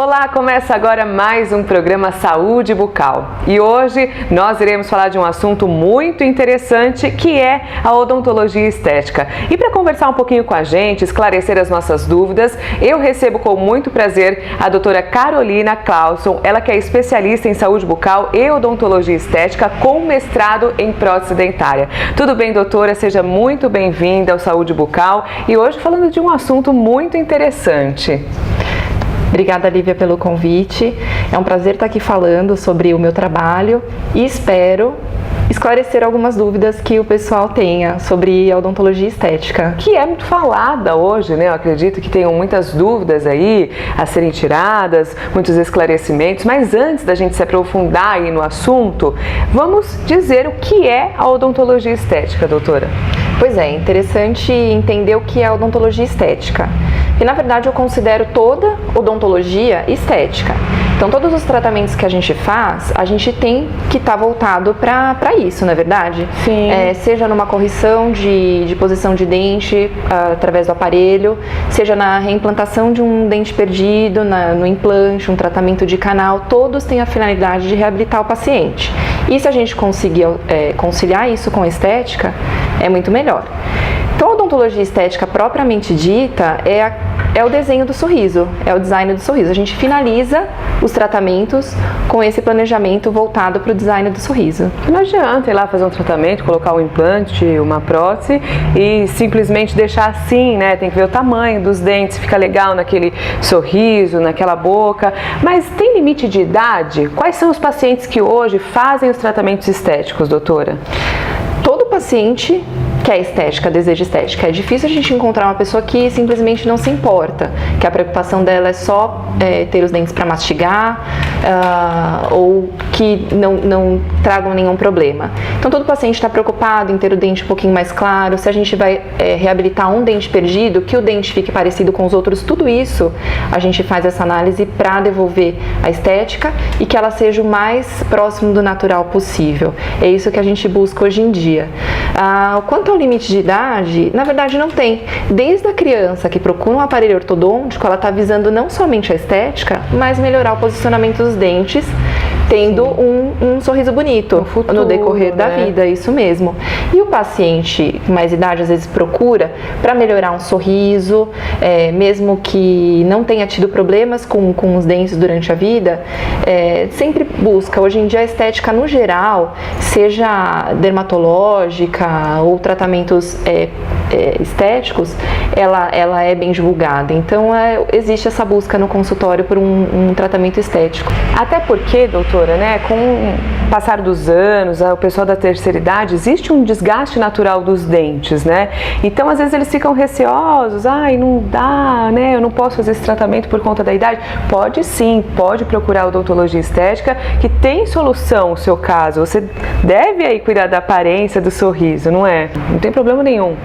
Olá, começa agora mais um programa Saúde Bucal e hoje nós iremos falar de um assunto muito interessante que é a odontologia estética. E para conversar um pouquinho com a gente, esclarecer as nossas dúvidas, eu recebo com muito prazer a doutora Carolina Clausson, ela que é especialista em saúde bucal e odontologia estética com mestrado em prótese dentária. Tudo bem, doutora? Seja muito bem-vinda ao Saúde Bucal e hoje falando de um assunto muito interessante. Obrigada, Lívia, pelo convite. É um prazer estar aqui falando sobre o meu trabalho e espero esclarecer algumas dúvidas que o pessoal tenha sobre a odontologia estética. Que é muito falada hoje, né? Eu acredito que tenham muitas dúvidas aí a serem tiradas, muitos esclarecimentos, mas antes da gente se aprofundar aí no assunto, vamos dizer o que é a odontologia estética, doutora. Pois é, interessante entender o que é a odontologia estética. E na verdade eu considero toda odontologia estética. Então todos os tratamentos que a gente faz, a gente tem que estar voltado para isso, não é verdade? Sim. Seja numa correção de posição de dente através do aparelho, seja na reimplantação de um dente perdido, no implante, um tratamento de canal, todos têm a finalidade de reabilitar o paciente. E se a gente conseguir conciliar isso com a estética, é muito melhor. Então, a odontologia estética propriamente dita é o desenho do sorriso, é o design do sorriso. A gente finaliza os tratamentos com esse planejamento voltado para o design do sorriso. Não adianta ir lá fazer um tratamento, colocar um implante, uma prótese e simplesmente deixar assim, né? Tem que ver o tamanho dos dentes, fica legal naquele sorriso, naquela boca. Mas tem limite de idade? Quais são os pacientes que hoje fazem os tratamentos estéticos, doutora? Todo paciente quer estética, deseja estética. É difícil a gente encontrar uma pessoa que simplesmente não se importa, que a preocupação dela é só ter os dentes para mastigar ou que não tragam nenhum problema. Então todo paciente está preocupado em ter o dente um pouquinho mais claro, se a gente vai reabilitar um dente perdido, que o dente fique parecido com os outros, tudo isso a gente faz essa análise para devolver a estética e que ela seja o mais próximo do natural possível. É isso que a gente busca hoje em dia. Quanto ao limite de idade, na verdade não tem. Desde a criança que procura um aparelho ortodôntico, ela está visando não somente a estética, mas melhorar o posicionamento dos dentes, tendo um sorriso bonito no decorrer da vida, isso mesmo. E o paciente com mais idade às vezes procura para melhorar um sorriso, mesmo que não tenha tido problemas com os dentes durante a vida, sempre busca. Hoje em dia a estética no geral, seja dermatológica ou tratamentos estéticos, ela é bem divulgada. Então existe essa busca no consultório por um tratamento estético. Até porque, doutora, né, com o passar dos anos, o pessoal da terceira idade, existe um desgaste natural dos dentes, né? Então, às vezes eles ficam receosos, não dá, né, eu não posso fazer esse tratamento por conta da idade. Pode sim, pode procurar a odontologia estética, que tem solução o seu caso. Você deve aí cuidar da aparência do sorriso, não é? Não tem problema nenhum.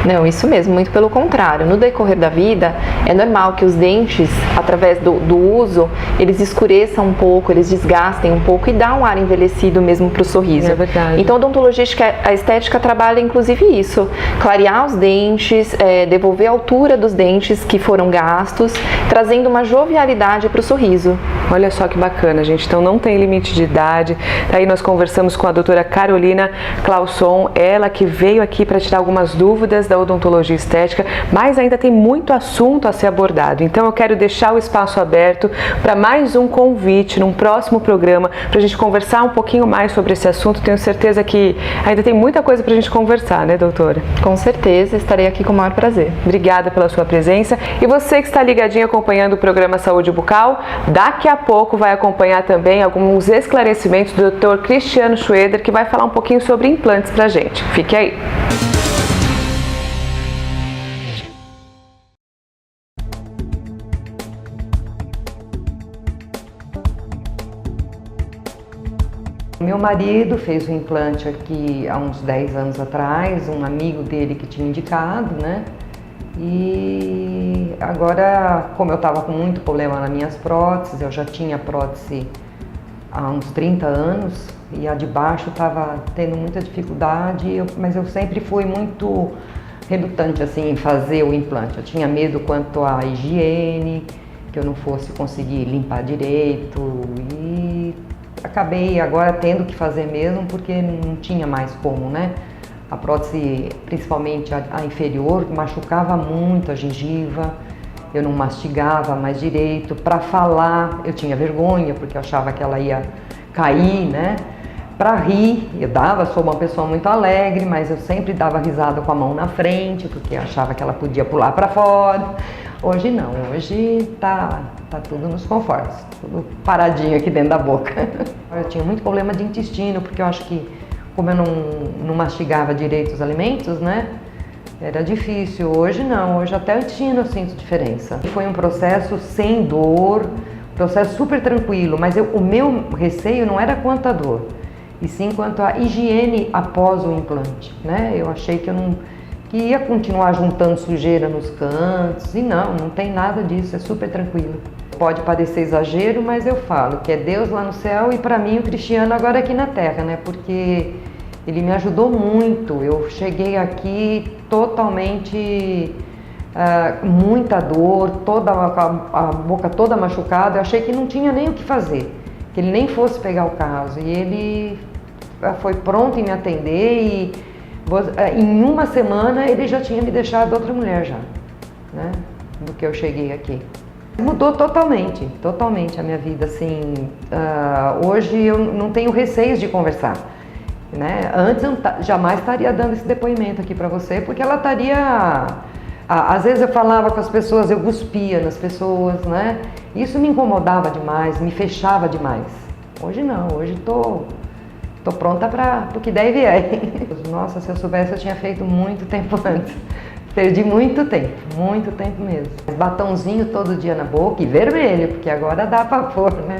Não, isso mesmo, muito pelo contrário. No decorrer da vida, é normal que os dentes, através do uso, eles escureçam um pouco, eles desgastem um pouco e dá um ar envelhecido mesmo para o sorriso. É verdade. Então, a odontologia, a estética trabalha inclusive isso, clarear os dentes, devolver a altura dos dentes que foram gastos, trazendo uma jovialidade para o sorriso. Olha só que bacana, gente. Então, não tem limite de idade. Aí nós conversamos com a doutora Carolina Clausson, ela que veio aqui para tirar algumas dúvidas da odontologia estética, mas ainda tem muito assunto a ser abordado. Então eu quero deixar o espaço aberto para mais um convite num próximo programa para a gente conversar um pouquinho mais sobre esse assunto. Tenho certeza que ainda tem muita coisa para a gente conversar, né, doutora? Com certeza, estarei aqui com o maior prazer. Obrigada pela sua presença. E você que está ligadinho acompanhando o programa Saúde Bucal, daqui a pouco vai acompanhar também alguns esclarecimentos do Dr. Cristiano Schroeder, que vai falar um pouquinho sobre implantes para a gente. Fique aí! Meu marido fez um implante aqui há uns 10 anos atrás, um amigo dele que tinha indicado, né? E agora, como eu estava com muito problema nas minhas próteses, eu já tinha prótese há uns 30 anos e a de baixo estava tendo muita dificuldade, mas eu sempre fui muito relutante assim, em fazer o implante. Eu tinha medo quanto à higiene, que eu não fosse conseguir limpar direito, e acabei agora tendo que fazer mesmo porque não tinha mais como, né? A prótese, principalmente a inferior, machucava muito a gengiva, eu não mastigava mais direito. Para falar, eu tinha vergonha, porque eu achava que ela ia cair, né? Para rir, sou uma pessoa muito alegre, mas eu sempre dava risada com a mão na frente, porque eu achava que ela podia pular para fora. Hoje não, hoje tá tudo nos conformes, tudo paradinho aqui dentro da boca. Eu tinha muito problema de intestino, porque eu acho que, como eu não mastigava direito os alimentos, né? Era difícil. Hoje não, hoje até o intestino eu sinto diferença. Foi um processo sem dor, processo super tranquilo, mas o meu receio não era quanto a dor, e sim quanto à higiene após o implante, né? Eu achei que ia continuar juntando sujeira nos cantos, e não tem nada disso, é super tranquilo. Pode parecer exagero, mas eu falo que é Deus lá no céu e para mim o Cristiano agora aqui na terra, né? Porque ele me ajudou muito. Eu cheguei aqui totalmente, muita dor, a boca toda machucada. Eu achei que não tinha nem o que fazer, que ele nem fosse pegar o caso. E ele foi pronto em me atender e em uma semana ele já tinha me deixado outra mulher já, né? Do que eu cheguei aqui. Mudou totalmente a minha vida, assim. Hoje eu não tenho receios de conversar, né? Antes eu jamais estaria dando esse depoimento aqui para você, porque ela estaria... Às vezes eu falava com as pessoas, eu cuspia nas pessoas, né? Isso me incomodava demais, me fechava demais. Hoje não, hoje tô pronta para o que der e vier. Nossa, se eu soubesse eu tinha feito muito tempo antes. Perdi muito tempo mesmo. Batonzinho todo dia na boca e vermelho, porque agora dá para pôr, né?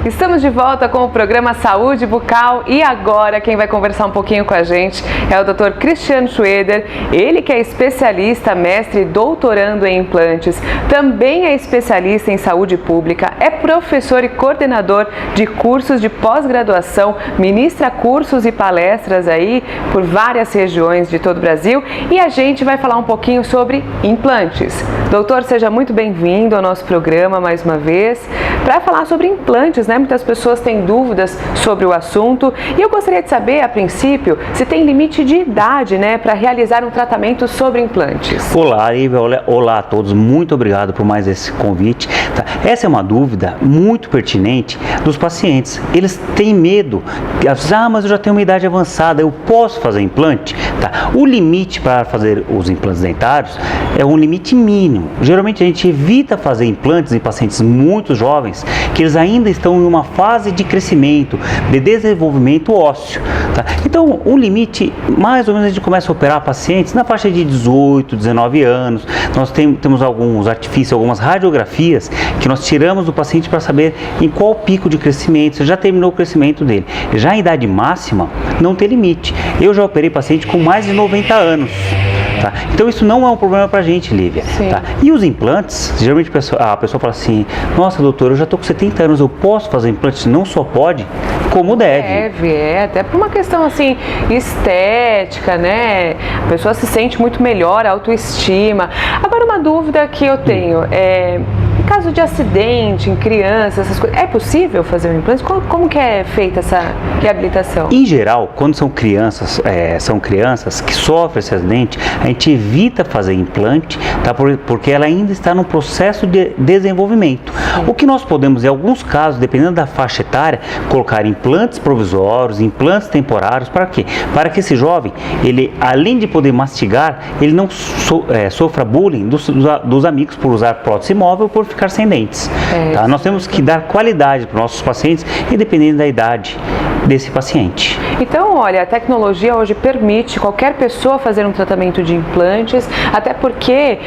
Estamos de volta com o programa Saúde Bucal e agora quem vai conversar um pouquinho com a gente é o Dr. Cristiano Schroeder, ele que é especialista, mestre e doutorando em implantes, também é especialista em saúde pública, é professor e coordenador de cursos de pós-graduação, ministra cursos e palestras aí por várias regiões de todo o Brasil e a gente vai falar um pouquinho sobre implantes. Doutor, seja muito bem-vindo ao nosso programa mais uma vez para falar sobre implantes, né? Muitas pessoas têm dúvidas sobre o assunto e eu gostaria de saber, a princípio, se tem limite de idade, né, para realizar um tratamento sobre implantes. Olá, Lívia, olá a todos, muito obrigado por mais esse convite. Tá? Essa é uma dúvida muito pertinente dos pacientes. Eles têm medo, mas eu já tenho uma idade avançada, eu posso fazer implante? Tá? O limite para fazer os implantes dentários é um limite mínimo. Geralmente a gente evita fazer implantes em pacientes muito jovens, que eles ainda estão em uma fase de crescimento, de desenvolvimento ósseo. Tá? Então, o limite, mais ou menos, a gente começa a operar pacientes na faixa de 18, 19 anos. Nós temos alguns artifícios, algumas radiografias que nós tiramos do paciente para saber em qual pico de crescimento, se já terminou o crescimento dele. Já em idade máxima, não tem limite. Eu já operei paciente com mais de 90 anos. Tá? Então isso não é um problema pra gente, Lívia. Tá? E os implantes, geralmente a pessoa fala assim, nossa doutor, eu já tô com 70 anos, eu posso fazer implante? Não só pode, como deve. Até por uma questão assim, estética, né? A pessoa se sente muito melhor, autoestima. Agora uma dúvida que eu tenho em caso de acidente, em crianças, essas coisas, é possível fazer um implante? Como que é feita essa reabilitação? Em geral, quando são crianças que sofrem esse acidente, a gente evita fazer implante, tá? Porque ela ainda está no processo de desenvolvimento. O que nós podemos, em alguns casos, dependendo da faixa etária, colocar implantes provisórios, implantes temporários, para quê? Para que esse jovem, ele, além de poder mastigar, ele não sofra bullying dos amigos por usar prótese móvel ou por ficar sem dentes. Tá? Nós temos que dar qualidade para os nossos pacientes, independente da idade desse paciente. Então, olha, a tecnologia hoje permite qualquer pessoa fazer um tratamento de implantes, até porque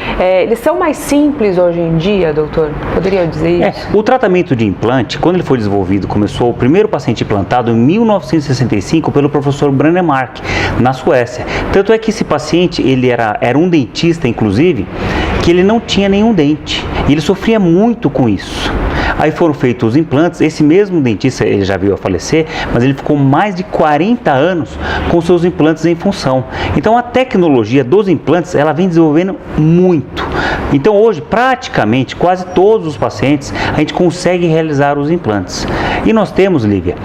eles são mais simples hoje em dia, doutor? Poderia dizer isso? O tratamento de implante, quando ele foi desenvolvido, começou o primeiro paciente implantado em 1965 pelo professor Brånemark, na Suécia. Tanto é que esse paciente, ele era um dentista, inclusive, que ele não tinha nenhum dente. E ele sofria muito com isso. Aí foram feitos os implantes. Esse mesmo dentista, ele já veio a falecer, mas ele ficou mais de 40 anos com seus implantes em função. Então a tecnologia dos implantes, ela vem desenvolvendo muito. Então hoje, praticamente, quase todos os pacientes, a gente consegue realizar os implantes. E nós temos, Lívia,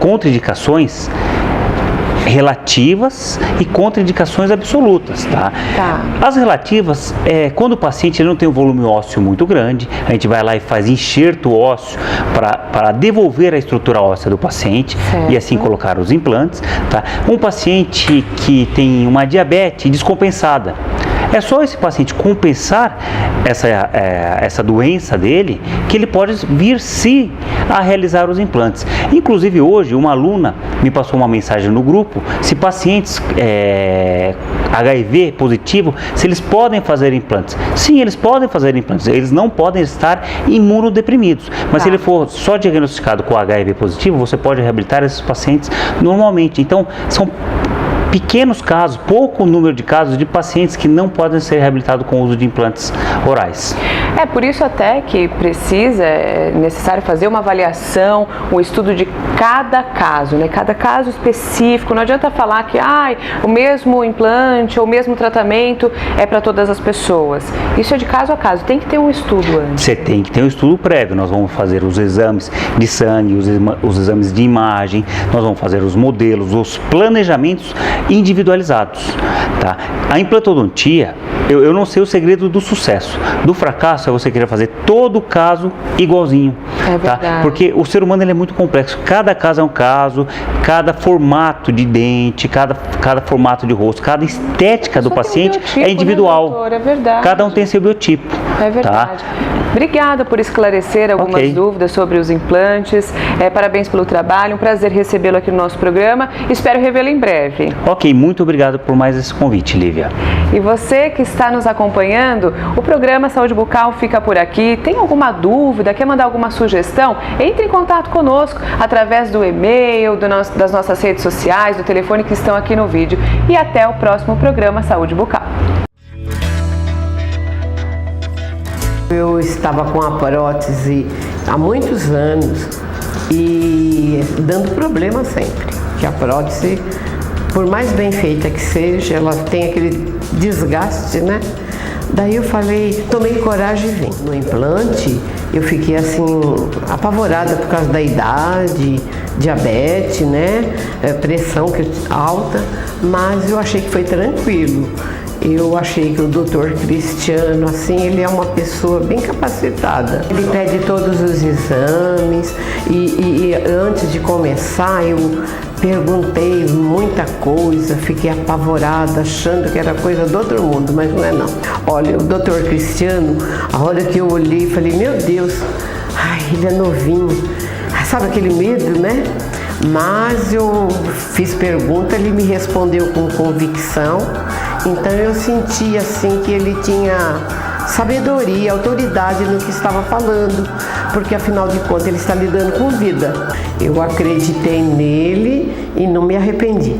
contraindicações relativas e contraindicações absolutas, tá? As relativas, quando o paciente não tem um volume ósseo muito grande, a gente vai lá e faz enxerto ósseo para devolver a estrutura óssea do paciente, certo, e assim colocar os implantes, tá? Um paciente que tem uma diabetes descompensada, é só esse paciente compensar essa doença dele que ele pode vir sim a realizar os implantes. Inclusive hoje uma aluna me passou uma mensagem no grupo se pacientes HIV positivo, se eles podem fazer implantes. Sim, eles podem fazer implantes, eles não podem estar imunodeprimidos, mas se ele for só diagnosticado com HIV positivo, você pode reabilitar esses pacientes normalmente. Então são pequenos casos, pouco número de casos de pacientes que não podem ser reabilitados com o uso de implantes orais. É por isso até que é necessário fazer uma avaliação, um estudo de cada caso, né? Cada caso específico. Não adianta falar que o mesmo implante ou o mesmo tratamento é para todas as pessoas. Isso é de caso a caso, tem que ter um estudo antes. Você tem que ter um estudo prévio. Nós vamos fazer os exames de sangue, os exames de imagem, nós vamos fazer os modelos, os planejamentos individualizados, tá? A implantodontia, eu não sei o segredo do sucesso. Do fracasso é você querer fazer todo caso igualzinho, tá? Porque o ser humano ele é muito complexo. Cada caso é um caso, cada formato de dente, cada formato de rosto, cada estética do paciente é individual. Né, doutor? É verdade. Cada um tem seu biotipo. É verdade. Tá? Obrigada por esclarecer algumas dúvidas sobre os implantes. Parabéns pelo trabalho. Um prazer recebê-lo aqui no nosso programa. Espero revê-lo em breve. Ok, muito obrigado por mais esse convite, Lívia. E você que está nos acompanhando, o programa Saúde Bucal fica por aqui. Tem alguma dúvida, quer mandar alguma sugestão? Entre em contato conosco através do e-mail, das nossas redes sociais, do telefone que estão aqui no vídeo. E até o próximo programa Saúde Bucal. Eu estava com a prótese há muitos anos e dando problema sempre, que a prótese, por mais bem feita que seja, ela tem aquele desgaste, né? Daí eu falei, tomei coragem e vim. No implante, eu fiquei assim, apavorada por causa da idade, diabetes, né? Pressão alta, mas eu achei que foi tranquilo. Eu achei que o Dr. Cristiano, assim, ele é uma pessoa bem capacitada. Ele pede todos os exames e antes de começar eu perguntei muita coisa, fiquei apavorada, achando que era coisa do outro mundo, mas não é não. Olha, o Dr. Cristiano, a hora que eu olhei, falei, meu Deus, ele é novinho. Sabe aquele medo, né? Mas eu fiz pergunta, ele me respondeu com convicção. Então eu senti assim que ele tinha sabedoria, autoridade no que estava falando, porque afinal de contas ele está lidando com vida. Eu acreditei nele e não me arrependi.